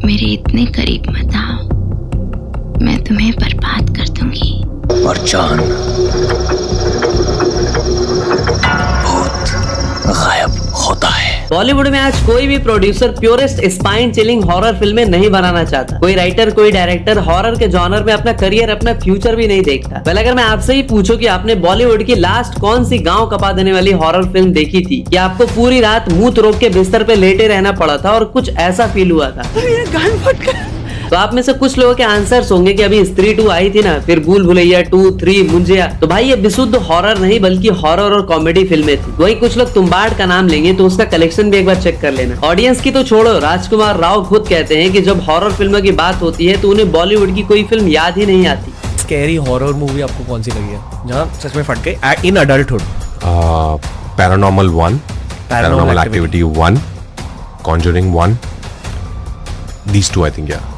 मेरे इतने करीब मत आओ, मैं तुम्हें बर्बाद कर दूंगी। और जान भूत गायब होता है। बॉलीवुड में आज कोई भी producer purest spine chilling horror फिल्में नहीं बनाना चाहता। कोई राइटर, कोई डायरेक्टर हॉरर के जॉनर में अपना करियर, अपना फ्यूचर भी नहीं देखता। पहले अगर मैं आपसे ही पूछूं कि आपने बॉलीवुड की लास्ट कौन सी गांव कपा देने वाली हॉरर फिल्म देखी थी, कि आपको पूरी रात मुंह रोक के बिस्तर पे लेटे रहना पड़ा था और कुछ ऐसा फील हुआ था, तो आप में से कुछ लोगों के आंसर्स होंगे कि अभी स्त्री 2 आई थी ना, फिर भूल भुलैया 2, 3, मुंजिया। तो भाई ये विशुद्ध हॉरर नहीं बल्कि हॉरर और कॉमेडी फिल्में थी। वही कुछ लोग तुम्बाड़ का नाम लेंगे तो उसका कलेक्शन भी एक बार चेक कर लेना। ऑडियंस की तो छोड़ो, राजकुमार राव खुद कहते हैं कि जब हॉरर फिल्मों की बात होती है तो उन्हें बॉलीवुड की कोई फिल्म याद ही नहीं आती। स्कैरी हॉरर मूवी आपको कौन सी लगी है जहाँ सच में फट गए in adulthood? Paranormal 1, paranormal activity 1, Conjuring 1, these two I think yeah.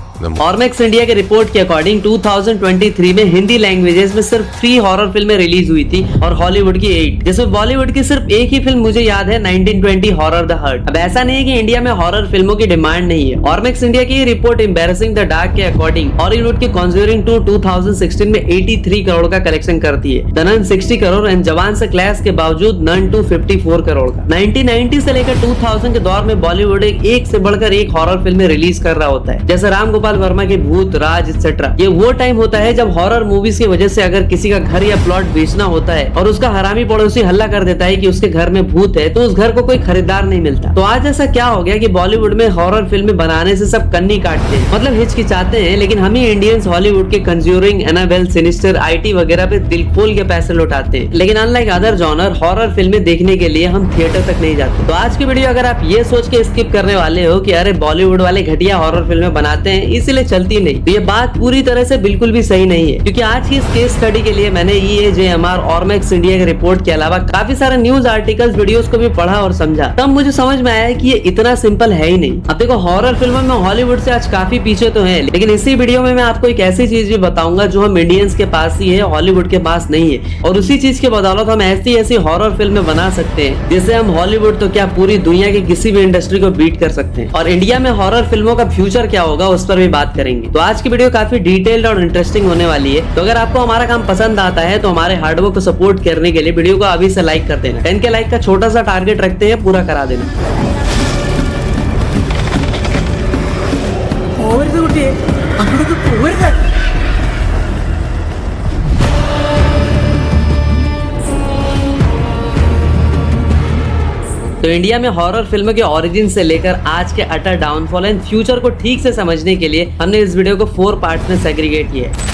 Ormax India के रिपोर्ट के अकॉर्डिंग 2023 में हिंदी लैंग्वेजेस में सिर्फ 3 हॉरर फिल्में रिलीज हुई थी और हॉलीवुड की 8, जिसमें बॉलीवुड की सिर्फ एक ही फिल्म मुझे याद है, 1920 हॉरर द हर्ट। अब ऐसा नहीं है कि इंडिया में हॉरर फिल्मों की डिमांड नहीं है। ऑर्मेक्स इंडिया की रिपोर्ट एम्बैरेसिंग द डार्क के अकॉर्डिंग हॉलीवुड की कॉन्ज्यूरिंग 2 2016 में 83 करोड़ का कलेक्शन करती है, द नन 60 करोड़ एंड जवान से क्लैश के बावजूद नन 2 54 करोड़ का। 1990 से लेकर 2000 के दौर में बॉलीवुड एक से बढ़कर एक हॉरर फिल्में रिलीज कर रहा होता है, जैसे राम गोपाल वर्मा के भूत, राज एक्सेट्रा। ये वो टाइम होता है जब हॉरर मूवीज की वजह से अगर किसी का घर या प्लॉट बेचना होता है और उसका हरामी पड़ोसी हल्ला कर देता है कि उसके घर में भूत है, तो उस घर को कोई खरीदार नहीं मिलता। तो आज ऐसा क्या हो गया कि बॉलीवुड में हॉरर फिल्में बनाने से सब कन्नी काटते हैं, मतलब हिचकिचाते हैं, लेकिन हम ही इंडियंस हॉलीवुड के कंज्यूरिंग, एनाबेल, सिनिस्टर, IT वगैरह पे दिल खोल के पैसे लौटाते हैं। लेकिन अनलाइक अदर जॉनर, हॉरर फिल्में देखने के लिए हम थिएटर तक नहीं जाते। तो आज की वीडियो अगर आप ये सोच के स्किप करने वाले हो कि अरे बॉलीवुड वाले घटिया हॉरर फिल्में बनाते हैं इसलिए चलती नहीं, तो ये बात पूरी तरह से बिल्कुल भी सही नहीं है। क्योंकि आज की इस केस स्टडी के लिए मैंने EAJMR, ऑर्मेक्स इंडिया के रिपोर्ट के अलावा काफी सारे न्यूज आर्टिकल्स, वीडियोस को भी पढ़ा और समझा, तब मुझे समझ में आया कि ये इतना सिंपल है ही नहीं। अब देखो, हॉरर फिल्मों में हॉलीवुड से आज काफी पीछे तो है, लेकिन इसी वीडियो में मैं आपको एक ऐसी चीज भी बताऊंगा जो हम इंडियंस के पास ही है, हॉलीवुड के पास नहीं है, और उसी चीज के बदौलत हम ऐसी हॉरर फिल्में बना सकते हैं जिससे हम हॉलीवुड तो क्या पूरी दुनिया की किसी भी इंडस्ट्री को बीट कर सकते हैं। और इंडिया में हॉरर फिल्मों का फ्यूचर क्या होगा उस पर भी बात करेंगे। तो आज की वीडियो काफी डिटेल्ड और इंटरेस्टिंग होने वाली है। तो अगर आपको हमारा काम पसंद आता है तो हमारे हार्डवर्क को सपोर्ट करने के लिए वीडियो को अभी से लाइक कर देना। 10 के लाइक का छोटा सा टारगेट रखते हैं, पूरा करा देना। तो इंडिया में हॉरर फिल्मों के ओरिजिन से लेकर आज के अटर डाउनफॉल एंड फ्यूचर को ठीक से समझने के लिए हमने इस वीडियो को 4 पार्ट्स में सेग्रीगेट किया है।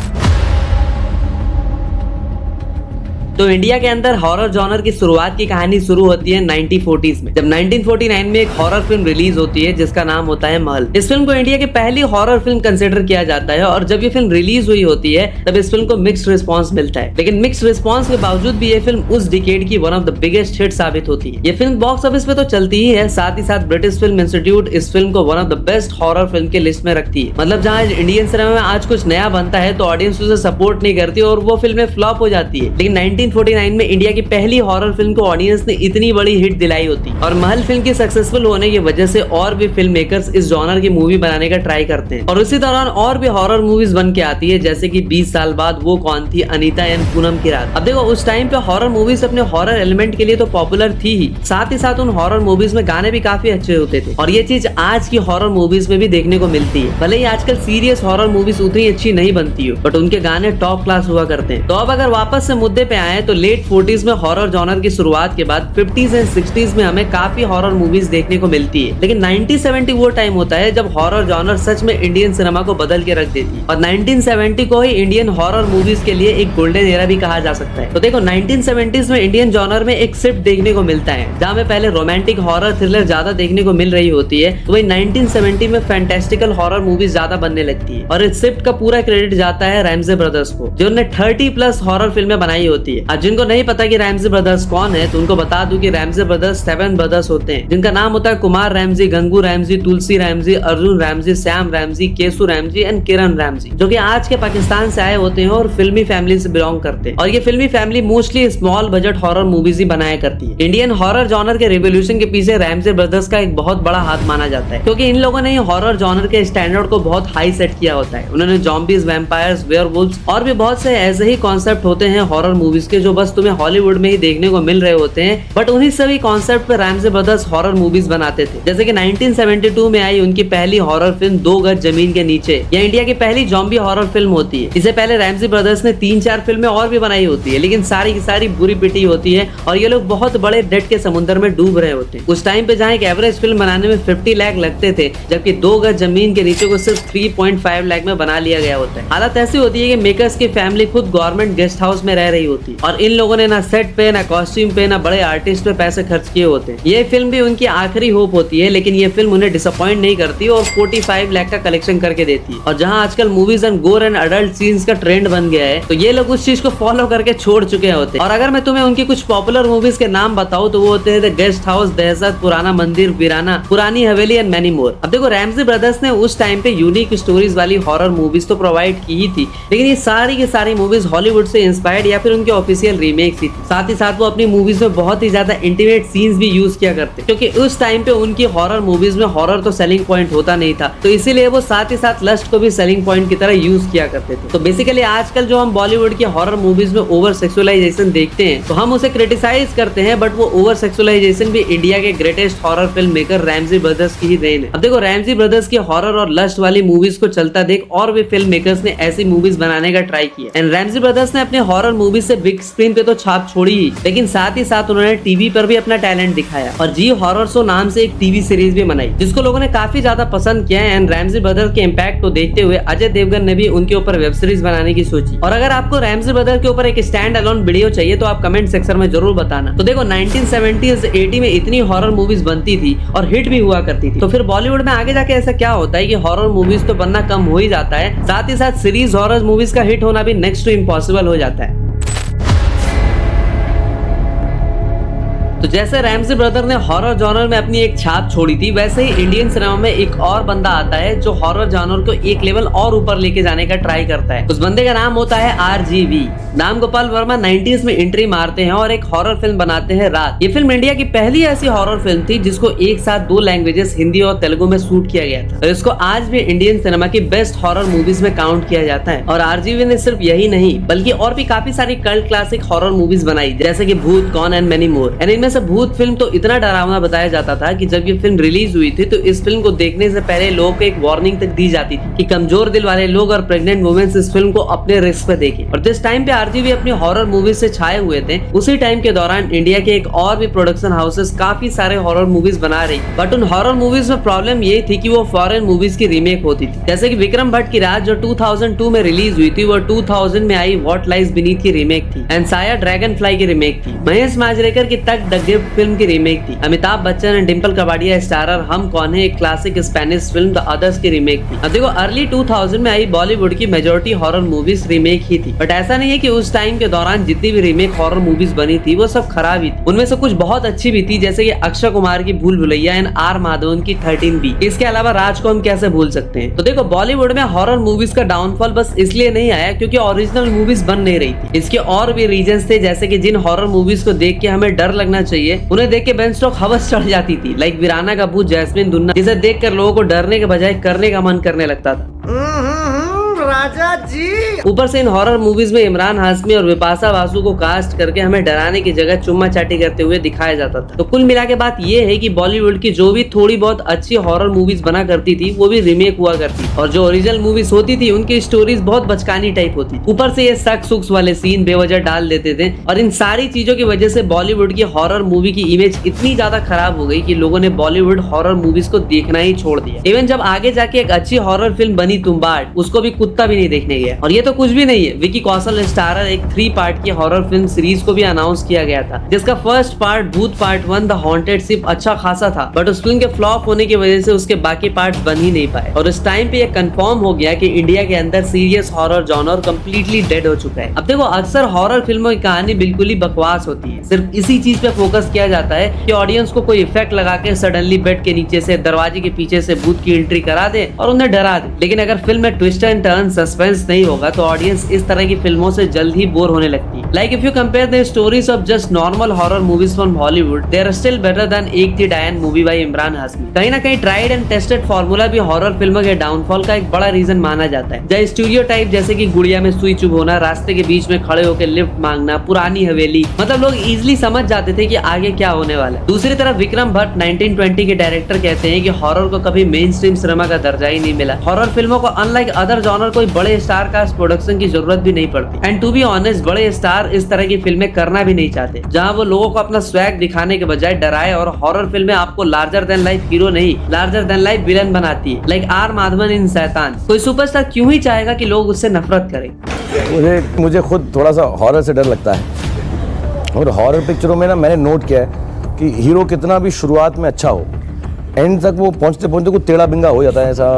तो इंडिया के अंदर हॉरर जॉनर की शुरुआत की कहानी शुरू होती है 1940s में, जब 1949 में एक हॉरर फिल्म रिलीज होती है जिसका नाम होता है महल। इस फिल्म को इंडिया की पहली हॉरर फिल्म कंसिडर किया जाता है, और जब ये फिल्म रिलीज हुई होती है तब इस फिल्म को मिक्स्ड रिस्पांस मिलता है। लेकिन मिक्स्ड रिस्पांस के बावजूद भी ये फिल्म उस डिकेड की one of the biggest hit साबित होती है। ये फिल्म बॉक्स ऑफिस पे तो चलती ही है, साथ ही साथ ब्रिटिश फिल्म इंस्टीट्यूट इस फिल्म को one of the best horror film के लिस्ट में रखती है। मतलब जहाँ इंडियन सिनेमा में आज कुछ नया बनता है तो ऑडियंस उसे सपोर्ट नहीं करती और वो फिल्में फ्लॉप हो जाती है। लेकिन 1949 में इंडिया की पहली हॉरर फिल्म को ऑडियंस ने इतनी बड़ी हिट दिलाई होती, और महल फिल्म की सक्सेसफुल होने की वजह से और भी फिल्म मेकर्स इस जॉनर की मूवी बनाने का ट्राई करते हैं। और उसी दौरान और भी हॉरर मूवीज बन के आती है, जैसे कि 20 साल बाद वो कौन थी, अनीता एंड पूनम की रात। अब देखो, उस टाइम पे हॉरर मूवीज अपने हॉरर एलिमेंट के लिए तो पॉपुलर थी ही, साथ ही साथ उन हॉरर मूवीज में गाने भी काफी अच्छे होते थे, और ये चीज आज की हॉरर मूवीज में भी देखने को मिलती है। भले ही आजकल सीरियस हॉरर मूवीज उतनी अच्छी नहीं बनती हो, बट उनके गाने टॉप क्लास हुआ करते हैं। तो अब अगर वापस से मुद्दे पे आए तो लेट 40s में हॉरर जॉनर की शुरुआत के बाद 50s एंड 60s में हमें काफी हॉरर मूवीज देखने को मिलती है। लेकिन 1970 वो टाइम होता है जब हॉरर जॉनर सच में इंडियन सिनेमा को बदल के रख देती है, और 1970 को ही इंडियन हॉरर मूवीज के लिए एक गोल्डन एरा भी कहा जा सकता है। तो देखो, 1970s में इंडियन जॉनर में एक शिफ्ट देखने को मिलता है, जहाँ में पहले रोमांटिक हॉरर थ्रिलर ज्यादा देखने को मिल रही होती है, तो वही 1970 में फैंटास्टिकल हॉरर मूवीज ज्यादा बनने लगती है। और इस शिफ्ट का पूरा क्रेडिट जाता है रैमजे ब्रदर्स को, जिन्होंने 30+ हॉरर फिल्में बनाई होती है। है। आज जिनको नहीं पता कि रैमजी ब्रदर्स कौन है, तो उनको बता दूं कि रैमजी ब्रदर्स 7 ब्रदर्स होते हैं, जिनका नाम होता है कुमार रैमजी, गंगू रैमजी, तुलसी रैमजी, अर्जुन रैमजी, सैम रैमजी, केसू रैमजी एंड किरण रैमजी, जो कि आज के पाकिस्तान से आए होते हैं और फिल्मी फैमिली से बिलोंग करते हैं। और ये फिल्मी family mostly small budget horror movies ही बनाया करती है। इंडियन हॉरर जॉनर के रिवोल्यूशन के पीछे रैमजी ब्रदर्स का एक बहुत बड़ा हाथ माना जाता है, क्योंकि इन लोगों ने हॉरर जॉनर के स्टैंडर्ड को बहुत हाई सेट किया होता है। उन्होंने जॉम्बीज, वैम्पायर्स, वेयरवुल्व्स और भी बहुत से ऐसे ही कॉन्सेप्ट होते हैं हॉरर मूवीज के, जो बस तुम्हें हॉलीवुड में ही देखने को मिल रहे होते हैं, बट उन्हीं सभी कॉन्सेप्ट पे रैमजी ब्रदर्स हॉरर मूवीज बनाते थे। जैसे कि 1972 में आई उनकी पहली हॉरर फिल्म 2 गज जमीन के नीचे, यह इंडिया की पहली जॉम्बी हॉरर फिल्म होती है। इससे पहले रैमजी ब्रदर्स ने 3-4 फिल्में और भी बनाई होती है, लेकिन सारी की सारी बुरी पिटी होती है और ये लोग बहुत बड़े डेट के समुद्र में डूब रहे होते हैं। उस टाइम पे जहाँ एक एवरेज फिल्म बनाने में 50 लाख लगते थे, जबकि 2 गज जमीन के नीचे को सिर्फ 3.5 लाख में बना लिया गया होता है। हालत ऐसी होती है कि मेकर्स की फैमिली खुद गवर्नमेंट गेस्ट हाउस में रह रही होती है और इन लोगों ने ना सेट पे, ना कॉस्ट्यूम पे, ना बड़े आर्टिस्ट पे पैसे खर्च किए होते हैं। ये फिल्म भी उनकी आखिरी होप होती है, लेकिन ये फिल्म उन्हें डिसअपॉइंट नहीं करती और 45 लाख का कलेक्शन करके देती है। और जहाँ आजकल मूवीज एंड गोर एंड अडल्ट सीन्स का ट्रेंड बन गया है, तो ये लोग उस चीज को फॉलो करके छोड़ चुके होते हैं। और अगर मैं तुम्हें उनकी कुछ पॉपुलर मूवीज के नाम बताऊं, तो वो होते हैं द गेस्ट हाउस, दहशत, पुराना मंदिर, वीराना, पुरानी हवेली एंड मैनी मोर। अब देखो, रैमजी ब्रदर्स ने उस टाइम पे यूनिक स्टोरीज वाली हॉरर मूवीज तो प्रोवाइड की ही थी, लेकिन ये सारी की सारी मूवीज हॉलीवुड से इंस्पायर्ड या फिर उनके ऑफिशियल रीमेक्स ही थी। साथ ही साथ वो अपनी मूवीज में बहुत ही ज्यादा इंटीमेट सीन्स भी यूज किया करते, क्योंकि उस टाइम पे उनकी हॉरर मूवीज में हॉरर तो सेलिंग पॉइंट होता नहीं था, तो इसीलिए वो साथ ही साथ लस्ट को भी सेलिंग पॉइंट की तरह यूज किया करते थे। तो बेसिकली आजकल जो हम बॉलीवुड की हॉरर मूवीज में ओवर सेक्सुअलाइजेशन देखते हैं, तो हम उसे क्रिटिसाइज करते हैं, बट वो ओवर सेक्सुअलाइजेशन भी इंडिया के greatest horror film maker Ramsay brothers की ही देन है। अब देखो, रैमजी ब्रदर्स की हॉरर और लस्ट वाली मूवीज को चलता देख और भी फिल्म मेकर्स ने ऐसी मूवीज बनाने का ट्राई किया एंड रैमजी ब्रदर्स ने अपने हॉरर मूवीज से बिग स्क्रीन पे तो छाप छोड़ी ही, लेकिन साथ ही साथ उन्होंने टीवी पर भी अपना टैलेंट दिखाया और जी हॉरर शो नाम से एक टीवी सीरीज भी बनाई, जिसको लोगों ने काफी ज्यादा पसंद किया एंड रैमजी ब्रदर्स के इम्पैक्ट को देखते हुए अजय देवगन ने भी उनके ऊपर वेब सीरीज बनाने की सोची। और अगर आपको रैमजी ब्रदर्स के ऊपर एक स्टैंड अलोन वीडियो चाहिए तो आप कमेंट सेक्शन में जरूर बताना। तो देखो, 1970s 80 में इतनी हॉरर मूवीज बनती थी और हिट भी हुआ करती थी, तो फिर बॉलीवुड में आगे जाके ऐसा क्या होता है कि हॉरर मूवीज तो बनना कम हो ही जाता है, साथ ही साथ सीरीज हॉरर मूवीज का हिट होना भी नेक्स्ट टू इम्पॉसिबल हो जाता है। तो जैसे रैमजी ब्रदर ने हॉरर जॉनर में अपनी एक छाप छोड़ी थी, वैसे ही इंडियन सिनेमा में एक और बंदा आता है जो हॉरर जॉनर को एक लेवल और ऊपर लेके जाने का ट्राई करता है। उस बंदे का नाम होता है RGV। राम गोपाल वर्मा 90s में एंट्री मारते हैं और एक हॉरर फिल्म बनाते हैं रात। ये फिल्म इंडिया की पहली ऐसी हॉरर फिल्म थी जिसको एक साथ 2 लैंग्वेजेस हिंदी और तेलुगु में शूट किया गया था और इसको आज भी इंडियन सिनेमा की बेस्ट हॉरर मूवीज में काउंट किया जाता है। और RGV ने सिर्फ यही नहीं बल्कि और भी काफी सारी कल्ट क्लासिक हॉरर मूवीज बनाई, जैसे कि Bhoot, Kaun and many more. And इनमें से भूत फिल्म तो इतना डरावना बताया जाता था कि जब ये फिल्म रिलीज हुई थी तो इस फिल्म को देखने से पहले लोगों को एक वार्निंग तक दी जाती थी कि कमजोर दिल वाले लोग और प्रेग्नेंट वुमेन्स इस फिल्म को अपने रिस्क पे देखें। और जिस टाइम पे RGV अपनी हॉरर मूवीज से छाए हुए थे, उसी टाइम के दौरान इंडिया के एक और भी प्रोडक्शन हाउसेस काफी सारे हॉरर मूवीज बना रही, बट उन हॉरर मूवीज में प्रॉब्लम ये थी कि वो फॉरेन मूवीज की रीमेक होती थी। जैसे कि विक्रम भट्ट की राज जो 2002 में रिलीज हुई थी, वो 2000 में आई व्हाट लाइज बीनीथ की रीमेक थी एंड साया ड्रैगन फ्लाई की रीमेक थी। महेश मांजरेकर की तक द गिफ्ट फिल्म की रीमेक थी। अमिताभ बच्चन एंड डिम्पल कपाड़िया स्टारर हम कौन है, एक classic Spanish film the others की रीमेक थी। अब देखो, अर्ली 2000 में आई बॉलीवुड की मेजॉरिटी हॉरर मूवीज रीमेक ही थी, बट ऐसा नहीं है कि उस टाइम के दौरान जितनी भी रीमेक हॉरर मूवीज बनी थी वो सब खराब ही थी। उनमें से कुछ बहुत अच्छी भी थी, जैसे कि अक्षय कुमार की भूल भुलैया एंड R माधवन की 13B। इसके अलावा राज को हम कैसे भूल सकते हैं। तो देखो, बॉलीवुड में हॉरर मूवीज का डाउनफॉल बस इसलिए नहीं आया क्योंकि ओरिजिनल मूवीज बन नहीं रही थी। इसके और भी रीजंस थे, जैसे कि जिन हॉरर मूवीज को देख के हमें डर लगना चाहिए, उन्हें देख के बेन स्टोक हवस चढ़ जाती थी, लाइक वीराना का भूत जैस्मिन दुन्ना, जिसे देखकर लोगों को डरने के बजाय करने का मन करने लगता था। राजा जी। ऊपर से इन हॉरर मूवीज में इमरान हाशमी और विपाशा बासु को कास्ट करके हमें डराने की जगह चुम्मा चाटी करते हुए दिखाया जाता था। तो कुल मिला के बात ये है कि बॉलीवुड की जो भी थोड़ी बहुत अच्छी हॉरर मूवीज बना करती थी वो भी रीमेक हुआ करती, और जो ओरिजिनल मूवीज होती थी उनकी स्टोरीज बहुत बचकानी टाइप होती। ऊपर से ये शक सुक्स वाले सीन बेवजह डाल देते थे, और इन सारी चीजों की वजह से बॉलीवुड की हॉरर मूवी की इमेज इतनी ज्यादा खराब हो गई कि लोगों ने बॉलीवुड हॉरर मूवीज को देखना ही छोड़ दिया। इवन जब आगे जाके एक अच्छी हॉरर फिल्म बनी तुम्बाड़, उसको भी कुत्ता कुत्ता भी नहीं देखने गया। और ये तो कुछ भी नहीं है, विकी कौशल स्टारर एक 3 पार्ट की हॉरर फिल्म सीरीज को भी अनाउंस किया गया था, जिसका फर्स्ट पार्ट भूत पार्ट 1 द हॉन्टेड सिर्फ अच्छा खासा था, बट उस फिल्म के फ्लॉप होने की वजह से उसके बाकी पार्ट बन ही नहीं पाए। और उस टाइम पे ये कंफर्म हो गया कि इंडिया के अंदर serious horror genre completely dead हो चुका है। अब देखो, अक्सर हॉरर फिल्मों की कहानी बिल्कुल ही बकवास होती है, सिर्फ इसी चीज पे फोकस किया जाता है कि ऑडियंस को कोई इफेक्ट लगा के सडनली बेड के नीचे से, दरवाजे के पीछे से भूत की एंट्री करा दे और उन्हें डरा दे। लेकिन अगर फिल्म में ट्विस्ट एंड टर्न सस्पेंस नहीं होगा तो ऑडियंस इस तरह की फिल्मों से जल्द ही बोर होने लगती है। Like if you compare the stories of just normal horror movies from Hollywood, they are still better than Ek Thi डायन मूवी बाय इमरान हाशमी। कहीं ना कहीं ट्राइड एंड टेस्टेड फार्मूला भी हॉरर फिल्मों के डाउनफॉल का एक बड़ा रीजन माना जाता है। जहाँ स्टीरियोटाइप जैसे कि गुड़िया में सुई चुभ होना, रास्ते के बीच में खड़े होकर लिफ्ट मांगना, पुरानी हवेली, मतलब लोग इजीली समझ जाते थे कि आगे क्या होने वाला है। दूसरी तरफ विक्रम भट्ट 1920 के डायरेक्टर कहते हैं कि हॉरर को कभी मेन स्ट्रीम सिनेमा का दर्जा ही नहीं मिला। हॉरर फिल्मों को अनलाइक अदर जॉनर कोई बड़े स्टार कास्ट प्रोडक्शन की जरूरत भी नहीं पड़ती। एंड टू बी ऑनेस्ट, बड़े स्टार इस तरह की फिल्में करना भी नहीं चाहते, जहाँ वो लोगों को अपना स्वैग दिखाने के बजाय डराए। और हॉरर फिल्में आपको लार्जर देन लाइफ हीरो नहीं, लार्जर देन लाइफ विलन बनाती है। लाइक आर माधवन इन शैतान। कोई सुपरस्टार क्यों ही चाहेगा कि लोग उससे नफरत करें। मुझे खुद थोड़ा सा हॉरर से डर लगता है, और हॉरर पिक्चरों में ना मैंने नोट किया है कि हीरो कितना भी शुरुआत में अच्छा हो, एंड तक वो पहुंचते पहुंचते कुछ टेढ़ा बिंगा हो जाता है ऐसा।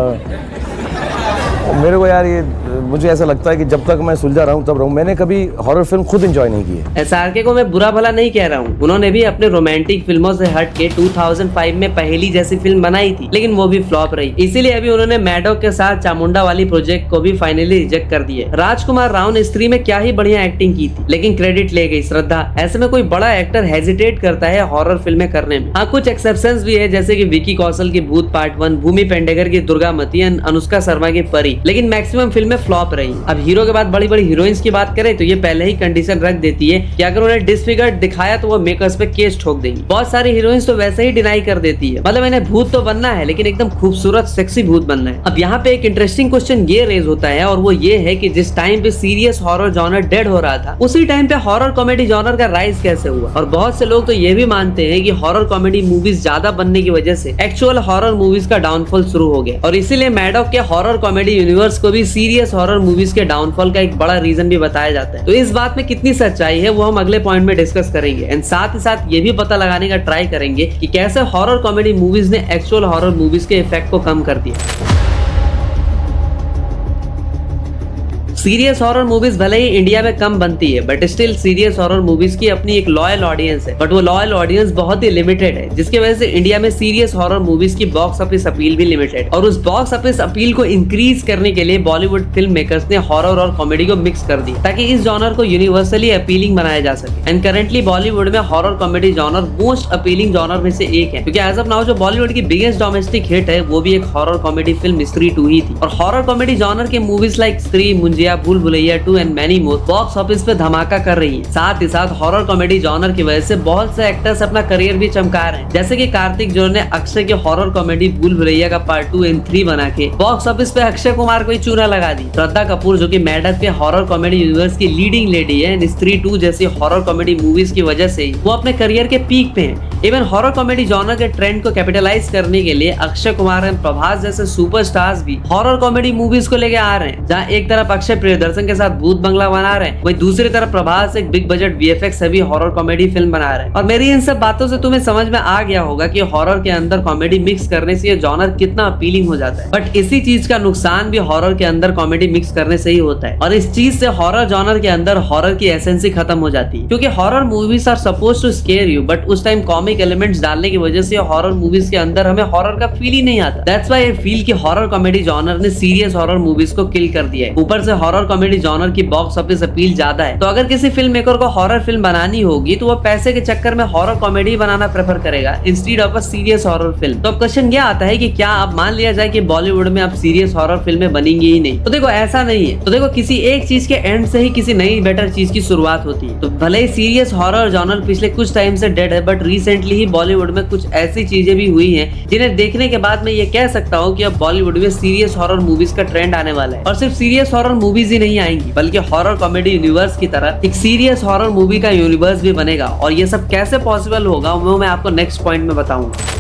और मेरे को यार, ये मुझे ऐसा लगता है कि जब तक मैं सुलझा रहा हूँ तब रहूँ। मैंने कभी हॉरर फिल्म खुद एंजॉय नहीं की है। एसआरके को मैं बुरा भला नहीं कह रहा हूँ, उन्होंने भी अपने रोमांटिक फिल्मों से हट के 2005 में पहली जैसी फिल्म बनाई थी, लेकिन वो भी फ्लॉप रही। इसीलिए अभी उन्होंने मैडॉक के साथ चामुंडा वाली प्रोजेक्ट को भी फाइनली रिजेक्ट कर दिया। राजकुमार राव ने स्त्री में क्या ही बढ़िया एक्टिंग की थी, लेकिन क्रेडिट ले गई श्रद्धा। ऐसे में कोई बड़ा एक्टर हेजिटेट करता है हॉरर फिल्में करने में। हाँ, कुछ एक्सेप्शंस भी है, जैसे कि विकी कौशल की भूत पार्ट 1, भूमि पेडनेकर की दुर्गामती, अनुष्का शर्मा की परी, लेकिन मैक्सिमम फिल्में फ्लॉप रही। अब हीरो के बाद बड़ी बड़ी हीरोइंस की बात करें तो ये पहले ही कंडीशन रख देती है कि अगर उन्हें डिसफिगर्ड दिखाया तो वो मेकर्स पे केस ठोक देंगी। बहुत सारी हीरोइंस तो वैसे ही डिनाई कर देती है, मतलब इन्हें भूत तो बनना है लेकिन एकदम खूबसूरत सेक्सी भूत बनना है। अब यहाँ पे एक इंटरेस्टिंग क्वेश्चन ये रेज होता है, और वो ये है कि जिस टाइम पे सीरियस हॉरर जॉनर डेड हो रहा था, उसी टाइम पे हॉरर कॉमेडी जॉनर का राइज कैसे हुआ। और बहुत से लोग तो ये भी मानते हैं कि हॉरर कॉमेडी मूवीज ज्यादा बनने की वजह से एक्चुअल हॉरर मूवीज का डाउनफॉल शुरू हो गया, और इसीलिए मैडॉक के हॉरर कॉमेडी यूनिवर्स को भी सीरियस हॉरर मूवीज के डाउनफॉल का एक बड़ा रीजन भी बताया जाता है। तो इस बात में कितनी सच्चाई है वो हम अगले पॉइंट में डिस्कस करेंगे। एंड साथ ही साथ ये भी पता लगाने का ट्राई करेंगे कि कैसे हॉरर कॉमेडी मूवीज ने एक्चुअल हॉरर मूवीज के इफेक्ट को कम कर दिया। सीरियस हॉरर मूवीज भले ही इंडिया में कम बनती है, but still serious horror movies की अपनी एक लॉयल ऑडियंस है, बट वो लॉयल ऑडियंस बहुत ही लिमिटेड है, जिसकी वजह से इंडिया में सीरियस हॉरर मूवीज की बॉक्स ऑफिस अपील भी लिमिटेड। और उस बॉक्स ऑफिस अपील को इंक्रीज करने के लिए बॉलीवुड फिल्म मेकर्स ने हॉरर और कॉमेडी को मिक्स कर दिया, ताकि इस जॉनर को यूनिवर्सली अपीलिंग बनाया जा सके। एंड करेंटली बॉलीवुड में horror comedy genre most appealing genre में से एक है, क्योंकि एज ऑफ नाउ जो बॉलीवुड की बिगेस्ट डोमेस्टिक हिट है वो भी एक हॉरर कॉमेडी फिल्म स्त्री 2 ही थी। और हॉरर कॉमेडी जॉनर के मूवीज लाइक स्त्री, मुंजिया, भूल Bhulaiyaa 2 and many more box office पे धमाका कर रही है। साथ ही साथ हॉरर कॉमेडी जॉनर की वजह से बहुत से एक्टर्स अपना करियर भी चमका रहे हैं, जैसे कि कार्तिक जोर ने अक्षय के हॉरर कॉमेडी भूल भुलैया का पार्ट 2 एंड 3 बना के बॉक्स ऑफिस पे अक्षय कुमार को ही चूना लगा दी। श्रद्धा कपूर जो कि मैडॉक के हॉरर कॉमेडी यूनिवर्स की लीडिंग लेडी है, स्त्री 2 जैसी हॉरर कॉमेडी मूवीज की वजह से वो अपने करियर के पीक पे हैं। इवन हॉरर कॉमेडी जॉनर के ट्रेंड को कैपिटलाइज करने के लिए अक्षय कुमार एंड प्रभास जैसे सुपरस्टार्स भी हॉरर कॉमेडी मूवीज को लेके आ रहे हैं, जहाँ एक तरफ अक्षय प्रियदर्शन के साथ भूत बंगला बना रहे हैं, वहीं दूसरी तरफ प्रभास एक big budget VFX heavy horror comedy film बना रहे हैं। और मेरी इन सब बातों से तुम्हें समझ में आ गया होगा कि हॉरर के अंदर कॉमेडी मिक्स करने से ये जॉनर कितना अपीलिंग हो जाता है। बट इसी चीज का नुकसान भी हॉरर के अंदर कॉमेडी मिक्स करने से ही होता है, और इस चीज से हॉरर जॉनर के अंदर हॉरर की एसेंस ही खत्म हो जाती है। क्योंकि horror movies are suppose to scare you, but उस टाइम कॉमिक एलिमेंट्स डालने की वजह से हॉरर मूवीज के अंदर हमें हॉरर का फील ही नहीं आता। दैट्स व्हाई आई फील कि हॉरर कॉमेडी जॉनर ने सीरियस हॉरर मूवीज को किल कर दिया है। ऊपर से हॉरर कॉमेडी जॉनर की बॉक्स ऑफिस अपील ज्यादा है, तो अगर किसी फिल्म मेकर को हॉरर फिल्म बनानी होगी तो वो पैसे के चक्कर में हॉरर कॉमेडी बनाना प्रेफर करेगा instead of a serious horror film. तो अब क्वेश्चन ये आता है कि क्या अब मान लिया जाए कि बॉलीवुड में अब सीरियस हॉरर फिल्में बनेंगी ही नहीं? तो देखो ऐसा नहीं है। तो देखो किसी एक चीज के एंड से ही किसी नई बेटर चीज की शुरुआत होती है। तो भले ही सीरियस हॉरर जॉनर पिछले कुछ टाइम से डेड है, बट रिसेंटली ही बॉलीवुड में कुछ ऐसी चीजें भी हुई हैं जिन्हें देखने के बाद मैं ये कह सकता हूँ कि अब बॉलीवुड में सीरियस हॉरर मूवीज का ट्रेंड आने वाला है। और सिर्फ सीरियस हॉरर मूवीज ही नहीं आएंगी, बल्कि हॉरर कॉमेडी यूनिवर्स की तरह एक सीरियस हॉरर मूवी का यूनिवर्स भी बनेगा। और ये सब कैसे पॉसिबल होगा वो मैं आपको नेक्स्ट पॉइंट में बताऊंगा।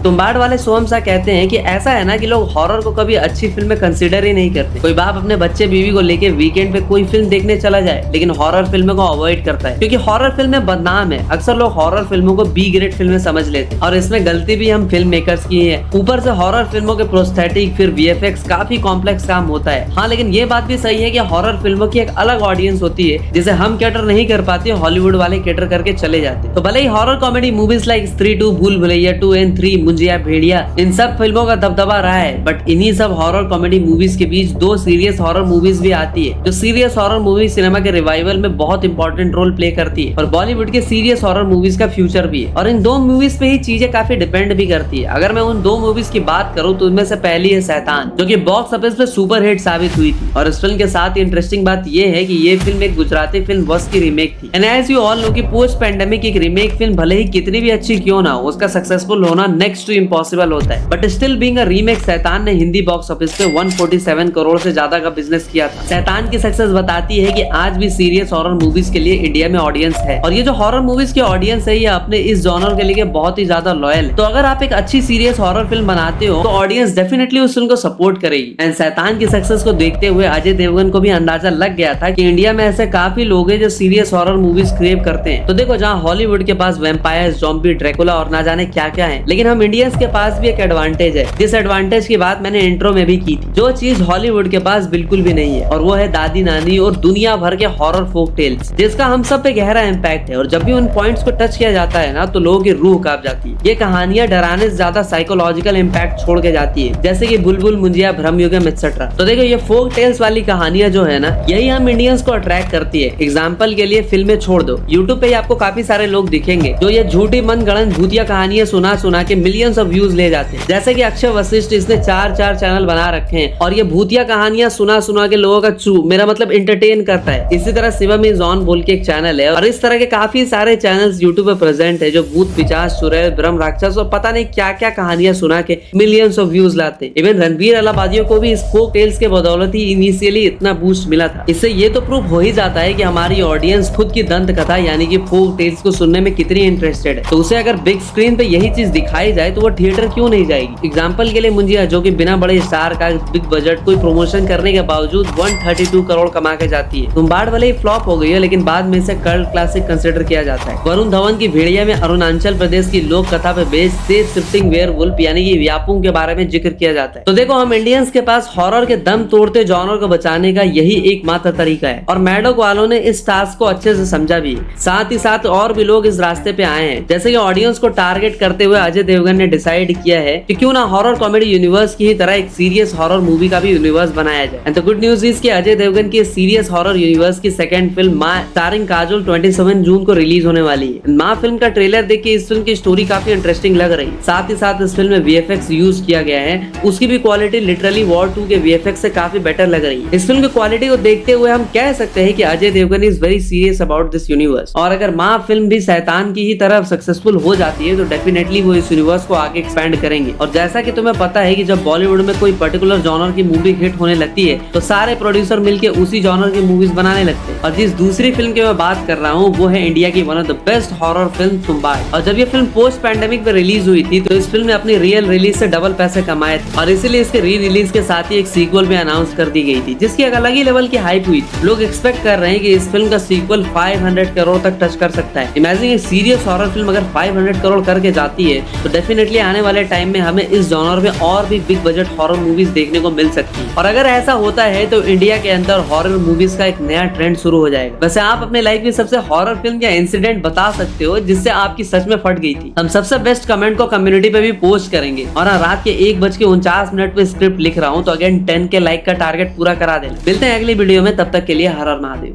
तुम्बाड़ वाले सोहम शाह कहते हैं कि ऐसा है ना कि लोग हॉरर को कभी अच्छी फिल्म में कंसीडर ही नहीं करते। कोई बाप अपने बच्चे बीवी को लेके वीकेंड पे कोई फिल्म देखने चला जाए लेकिन हॉरर फिल्मों को अवॉइड करता है क्योंकि हॉरर फिल्में बदनाम है। अक्सर लोग हॉरर फिल्मों को बी ग्रेड फिल्में समझ लेते हैं और इसमें गलती भी हम फिल्म मेकर्स की है। ऊपर से हॉरर फिल्मों के प्रोस्थेटिक फिर वीएफएक्स काफी कॉम्प्लेक्स काम होता है। हाँ, लेकिन ये बात भी सही है कि हॉरर फिल्मों की एक अलग ऑडियंस होती है जिसे हम कैटर नहीं कर पाते, हॉलीवुड वाले कैटर करके चले जाते। तो भले ही हॉरर कॉमेडी मूवीज लाइक स्त्री 2, भूल भुलैया 2 and 3, मुंजिया भेड़िया इन सब फिल्मों का दबदबा रहा है, बट इन्हीं सब हॉरर कॉमेडी मूवीज के बीच 2 सीरियस हॉरर मूवीज भी आती है जो सीरियस हॉरर मूवी सिनेमा के रिवाइवल में बहुत इंपॉर्टेंट रोल प्ले करती है और बॉलीवुड के सीरियस हॉरर मूवीज का फ्यूचर भी है। और इन 2 मूवीज पे ही चीजें काफी डिपेंड भी करती है। अगर मैं उन 2 मूवीज की बात करूँ तो उनमें से पहली है शैतान, जो कि बॉक्स ऑफिस पे सुपर हिट साबित हुई थी। और इस फिल्म के साथ इंटरेस्टिंग बात यह है कि ये फिल्म एक गुजराती फिल्म वश की रीमेक थी। And as you all know कि पोस्ट पैंडेमिक एक रीमेक फिल्म भले ही कितनी भी अच्छी क्यों ना हो, उसका सक्सेसफुल होना नेक्स्ट टू इम्पॉसिबल होता है। But still being a remake, शैतान ने हिंदी बॉक्स ऑफिस पे 147 करोड़ से ज्यादा का बिजनेस किया था। शैतान की सक्सेस बताती है कि आज भी सीरियस हॉरर मूवीज के लिए इंडिया में ऑडियंस है और ये जो हॉरर मूवीज की ऑडियंस है ये अपने इस जॉनर के लिए बहुत ही ज्यादा लॉयल है। तो अगर आप एक अच्छी सीरियस हॉरर फिल्म बनाते हो तो ऑडियंस डेफिनेटली उस फिल्म को सपोर्ट करेगी। एंड शैतान की सक्सेस को देखते हुए अजय देवगन को भी अंदाजा लग गया था कि इंडिया में ऐसे काफी लोग हैं जो सीरियस हॉरर मूवीज क्रेव करते हैं। तो देखो, जहाँ हॉलीवुड के पास वैम्पायर्स, ज़ॉम्बी, ड्रैकुला और ना जाने क्या क्या है, लेकिन हम इंडियंस के पास भी एक एडवांटेज है। जिस एडवांटेज की बात मैंने इंट्रो में भी की थी, जो चीज हॉलीवुड के पास बिल्कुल भी नहीं है, और वो है दादी नानी और दुनिया भर के हॉरर फोक टेल्स, जिसका हम सब पे गहरा इम्पैक्ट है। और जब भी उन पॉइंट्स को टच किया जाता है ना तो लोगों की रूह कांप जाती है। ये कहानियां डराने से ज्यादा साइकोलॉजिकल इम्पैक्ट छोड़ के जाती है, जैसे कि बुलबुल, मुंजिया, भ्रमयुगम एक्सेट्रा। तो देखो, ये फोक टेल्स वाली कहानियां जो है ना, यही हम इंडियंस को अट्रैक्ट करती है। एग्जाम्पल के लिए फिल्में छोड़ दो, यूट्यूब पे आपको काफी सारे लोग दिखेंगे जो ये झूठी मनगढ़ंत भूतिया कहानियां सुना सुना के मिलियंस ऑफ व्यूज ले जाते हैं। जैसे कि अक्षय वशिष्ठ, इसने 4 चैनल बना रखे हैं और ये भूतिया कहानियां सुना सुना के लोगों का मेरा मतलब एंटरटेन करता है। इसी तरह शिवम इज ऑन बोल के एक चैनल है और इस तरह के काफी सारे चैनल्स यूट्यूब पे प्रेजेंट है जो भूत, पिशाच, चुड़ैल, ब्रह्म राक्षस और पता नहीं क्या क्या कहानियां सुना के मिलियंस ऑफ व्यूज लाते हैं। इवन रणबीर अलाहाबादियों को भी इस फोक टेल्स के बदौलत ही इनिशियली इतना बूस्ट मिला था। इससे ये तो प्रूफ हो ही जाता है कि हमारी ऑडियंस खुद की दंत कथा यानी कि फोक टेल्स को सुनने में कितनी इंटरेस्टेड है। तो उसे अगर बिग स्क्रीन पे यही चीज दिखाई जाए तो वो थिएटर क्यों नहीं जाएगी। एग्जाम्पल के लिए मुंजिया, जो कि बिना बड़े स्टार का बिग बजट कोई प्रमोशन करने के बावजूद 132 करोड़ कमा के जाती है। तुम्बाड़ वाले फ्लॉप हो गई है लेकिन बाद में इसे कल्ट क्लासिक कंसिडर किया जाता है। वरुण धवन की भेड़िया में अरुणाचल प्रदेश की लोक कथा पे बेस्ड सेफ शिफ्टिंग वेयरवुल्फ यानी कि व्यापुंग के बारे में जिक्र किया जाता है। तो देखो, हम इंडियंस के पास हॉरर के दम तोड़ते जॉनर को बचाने का यही एकमात्र तरीका है और मैडोक वालों ने इस टास्क को अच्छे से समझा भी है। साथ ही साथ और भी लोग इस रास्ते पे आए हैं। जैसे कि ऑडियंस को टारगेट करते हुए अजय देवगन ने डिसाइड किया है कि क्यों ना हॉरर कॉमेडी यूनिवर्स की ही तरह एक सीरियस हॉरर मूवी का भी यूनिवर्स बनाया जाए। And the good news is कि अजय देवगन की सीरियस हॉरर यूनिवर्स की सेकंड फिल्म माँ स्टारिंग काजोल 27 जून को रिलीज होने वाली है। माँ फिल्म का ट्रेलर देख के इस फिल्म की स्टोरी काफी इंटरेस्टिंग लग रही है। साथ ही साथ इस फिल्म में वीएफएक्स यूज किया गया है, उसकी भी क्वालिटी लिटरली वॉर 2 के वीएफएक्स से काफी बेटर लग रही है। इस फिल्म की क्वालिटी को देखते हुए हम कह सकते हैं कि Ajay Devgan is very serious about this universe. और अगर माँ फिल्म भी शैतान की ही तरह सक्सेसफुल हो जाती है तो डेफिनेटली वो इस यूनिवर्स को आगे एक्सपेंड करेंगे। और जैसा कि तुम्हें पता है कि जब बॉलीवुड में कोई पर्टिकुलर जॉनर की मूवी हिट होने लगती है तो सारे प्रोड्यूसर मिलके उसी जॉनर की मूवीज बनाने लगते हैं। और जिस दूसरी फिल्म की मैं बात कर रहा हूँ वो है इंडिया की one of the best horror film Tumbbad. और जब ये फिल्म पोस्ट पैंडेमिक में रिलीज हुई थी तो इस फिल्म ने अपनी रियल रिलीज से डबल पैसे कमाए थे और इसीलिए इसके री रिलीज के साथ ही एक सीक्वल भी अनाउंस कर दी गई थी जिसकी एक अलग ही लेवल की हाइप हुई थी। लोग एक्सपेक्ट कर रहे हैं कि इस फिल्म का सीक्वल 500 करोड़ तक टच कर सकता है। इमेजिन एक सीरियस हॉरर फिल्म अगर 500 करोड़ करके जाती है तो डेफिनेटली आने वाले टाइम में हमें इस जॉनर में और भी बिग बजट हॉरर मूवीज देखने को मिल सकती है। और अगर ऐसा होता है तो इंडिया के अंदर हॉरर मूवीज का एक नया ट्रेंड शुरू हो जाएगा। वैसे आप अपने लाइफ की सबसे हॉरर फिल्म या इंसिडेंट बता सकते हो जिससे आपकी सच में फट गई थी। हम सबसे बेस्ट कमेंट को कम्युनिटी पे भी पोस्ट करेंगे। और रात के 1:49 पे स्क्रिप्ट लिख रहा हूँ तो अगेन 10 के लाइक का टारगेट पूरा करा देना। मिलते हैं अगली वीडियो में, तब तक के लिए हर हर महादेव।